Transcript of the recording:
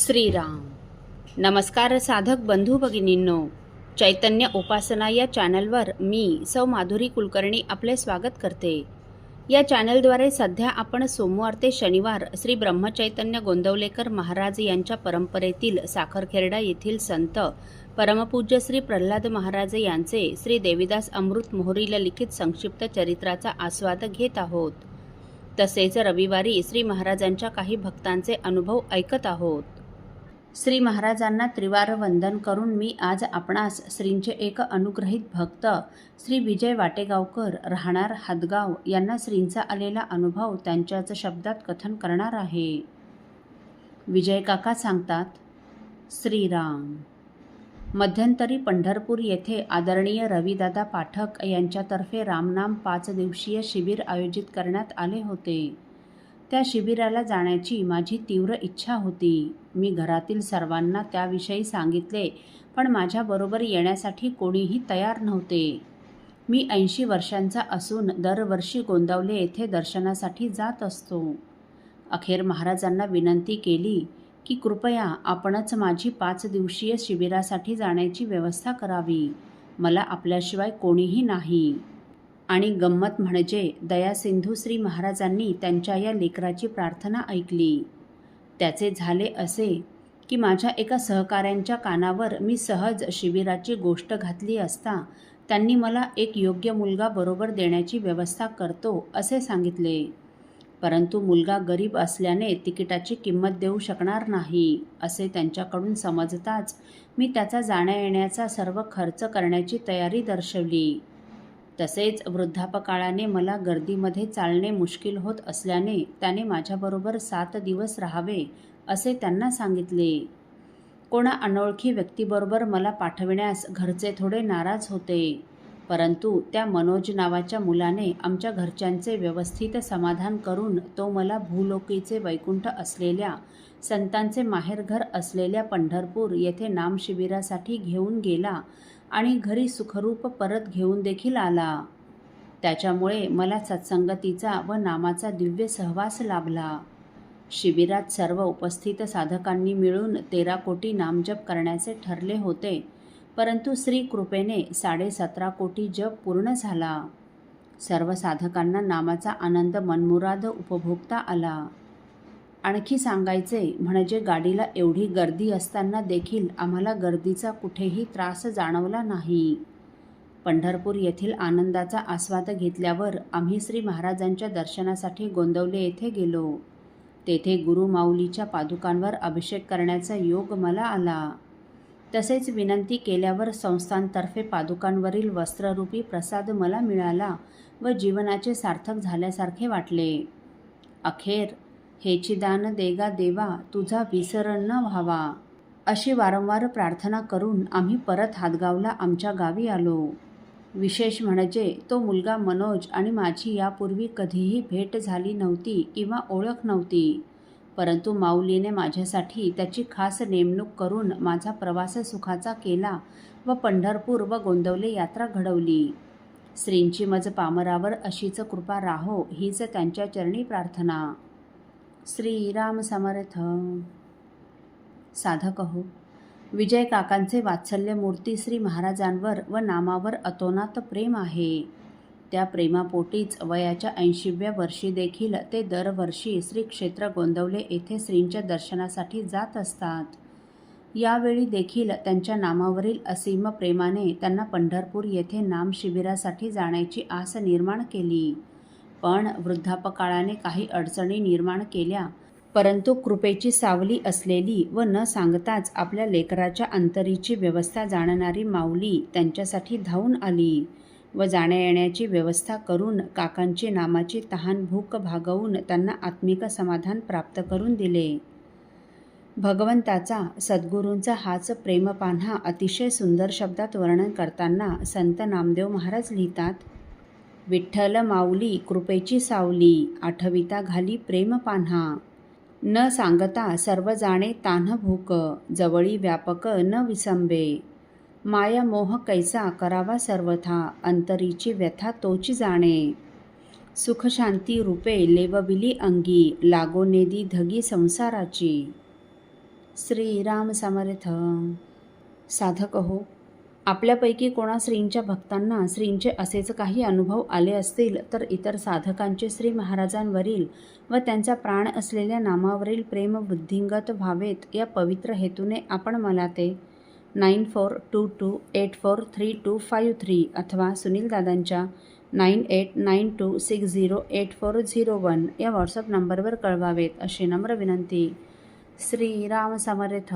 श्रीराम. नमस्कार साधक बंधू भगिनींनो, चैतन्य उपासना या चॅनलवर मी सौ माधुरी कुलकर्णी आपले स्वागत करते. या चॅनलद्वारे सध्या आपण सोमवार ते शनिवार श्री ब्रह्मचैतन्य गोंदवलेकर महाराज यांच्या परंपरेतील साखरखेर्डा येथील संत परमपूज्य श्री प्रल्हाद महाराज यांचे श्री देवीदास अमृत मोहरील लिखित संक्षिप्त चरित्राचा आस्वाद घेत आहोत. तसेच रविवारी श्री महाराजांच्या काही भक्तांचे अनुभव ऐकत आहोत. श्री महाराजांना त्रिवार वंदन करून मी आज आपणास श्रींचे एक अनुग्रहित भक्त श्री विजय वाटेगावकर राहणार हादगाव यांना श्रींचा आलेला अनुभव त्यांच्याच शब्दात कथन करणार आहे. विजय काका सांगतात, श्रीराम. मध्यंतरी पंढरपूर येथे आदरणीय रविदादा पाठक यांच्यातर्फे रामनाम 5 दिवसीय शिबिर आयोजित करण्यात आले होते. त्या शिबिराला जाण्याची माझी तीव्र इच्छा होती. मी घरातील सर्वांना त्याविषयी सांगितले, पण माझ्याबरोबर येण्यासाठी कोणीही तयार नव्हते. मी 80 वर्षांचा असून दरवर्षी गोंदवले येथे दर्शनासाठी जात असतो. अखेर महाराजांना विनंती केली की कृपया आपणच माझी 5 दिवसीय शिबिरासाठी जाण्याची व्यवस्था करावी. मला आपल्याशिवाय कोणीही नाही. आणि गंमत म्हणजे दयासिंधू श्री महाराजांनी त्यांच्या या लेकराची प्रार्थना ऐकली. त्याचे झाले असे की माझ्या एका सहकाऱ्यांच्या कानावर मी सहज शिबिराची गोष्ट घातली असता त्यांनी मला एक योग्य मुलगा बरोबर देण्याची व्यवस्था करतो असे सांगितले. परंतु मुलगा गरीब असल्याने तिकिटाची किंमत देऊ शकणार नाही असे त्यांच्याकडून समजताच मी त्याचा जाण्या येण्याचा सर्व खर्च करण्याची तयारी दर्शवली. तसेच वृद्धापकाळाने मला गर्दीमध्ये चालणे मुश्किल होत असल्याने त्याने माझ्याबरोबर 7 दिवस राहावे असे त्यांना सांगितले. कोणा अनोळखी व्यक्तीबरोबर मला पाठविण्यास घरचे थोडे नाराज होते, परंतु त्या मनोज नावाच्या मुलाने आमच्या घरच्यांचे व्यवस्थित समाधान करून तो मला भूलोकीचे वैकुंठ असलेल्या संतांचे माहेरघर असलेल्या पंढरपूर येथे नामशिबिरासाठी घेऊन गेला आणि घरी सुखरूप परत घेऊन देखील आला. त्याच्यामुळे मला सत्संगतीचा व नामाचा दिव्य सहवास लाभला. शिबिरात सर्व उपस्थित साधकांनी मिळून 13 कोटी नामजप करण्याचे ठरले होते, परंतु श्री कृपेने 17.5 कोटी जप पूर्ण झाला. सर्व साधकांना नामाचा आनंद मनमुराद उपभोगता आला. आणखी सांगायचे म्हणजे गाडीला एवढी गर्दी असताना देखील आम्हाला गर्दीचा कुठेही त्रास जाणवला नाही. पंढरपूर येथील आनंदाचा आस्वाद घेतल्यावर आम्ही श्री महाराजांच्या दर्शनासाठी गोंदवले येथे गेलो. तेथे गुरुमाऊलीच्या पादुकांवर अभिषेक करण्याचा योग मला आला. तसेच विनंती केल्यावर संस्थांतर्फे पादुकांवरील वस्त्ररूपी प्रसाद मला मिळाला व जीवनाचे सार्थक झाल्यासारखे वाटले. अखेर हेची दान देगा देवा, तुझा विसर न व्हावा अशी वारंवार प्रार्थना करून आम्ही परत हादगावला आमच्या गावी आलो. विशेष म्हणजे तो मुलगा मनोज आणि माझी यापूर्वी कधीही भेट झाली नव्हती किंवा ओळख नव्हती, परंतु माऊलीने माझ्यासाठी त्याची खास नेमणूक करून माझा प्रवास सुखाचा केला व पंढरपूर व गोंदवले यात्रा घडवली. श्रींची मज पामरावर अशीच कृपा राहो हीच त्यांच्या चरणी प्रार्थना. श्रीराम समर्थ. साधक हो, विजय काकांचे वात्सल्य मूर्ती श्री महाराजांवर व नामावर अतोनात प्रेम आहे. त्या प्रेमापोटीच वयाच्या 80व्या वर्षी देखील ते दरवर्षी श्री क्षेत्र गोंदवले येथे श्रींच्या दर्शनासाठी जात असतात. यावेळी देखील त्यांच्या नामावरील असीम प्रेमाने त्यांना पंढरपूर येथे नाम शिबिरासाठी जाण्याची आस निर्माण केली. पण वृद्धापकाळाने काही अडचणी निर्माण केल्या, परंतु कृपेची सावली असलेली व न सांगताच आपल्या लेकराच्या अंतरीची व्यवस्था जाणणारी माऊली त्यांच्यासाठी धावून आली व जाण्या येण्याची व्यवस्था करून काकांची नामाची तहान भूक भागवून त्यांना आत्मिक समाधान प्राप्त करून दिले. भगवंताचा सद्गुरूंचा हाच प्रेमपान्हा अतिशय सुंदर शब्दात वर्णन करताना संत नामदेव महाराज लिहितात, विठ्ठल माऊली कृपेची सावली, आठविता घाली प्रेमपान्हा. न सांगता सर्व जाणे तान्ह भूक, जवळी व्यापक न विसंबे. माया मोह कैसा करावा सर्वथा, अंतरीची व्यथा तोची जाणे. सुखशांती रूपे लेवविली अंगी, लागो नेदी धगी संसाराची. श्रीराम समर्थ. साधक हो, आपल्यापैकी कोणा श्रींच्या भक्तांना श्रींचे असेच काही अनुभव आले असतील तर इतर साधकांचे श्री महाराजांवरील व त्यांचा प्राण असलेल्या नामावरील प्रेम वृद्धिंगत व्हावेत या पवित्र हेतूने आपण मला ते 9422843253 अथवा सुनील दादांच्या 9892608401 या व्हॉट्सअप नंबरवर कळवावेत अशी नम्र विनंती. श्रीराम समर्थ.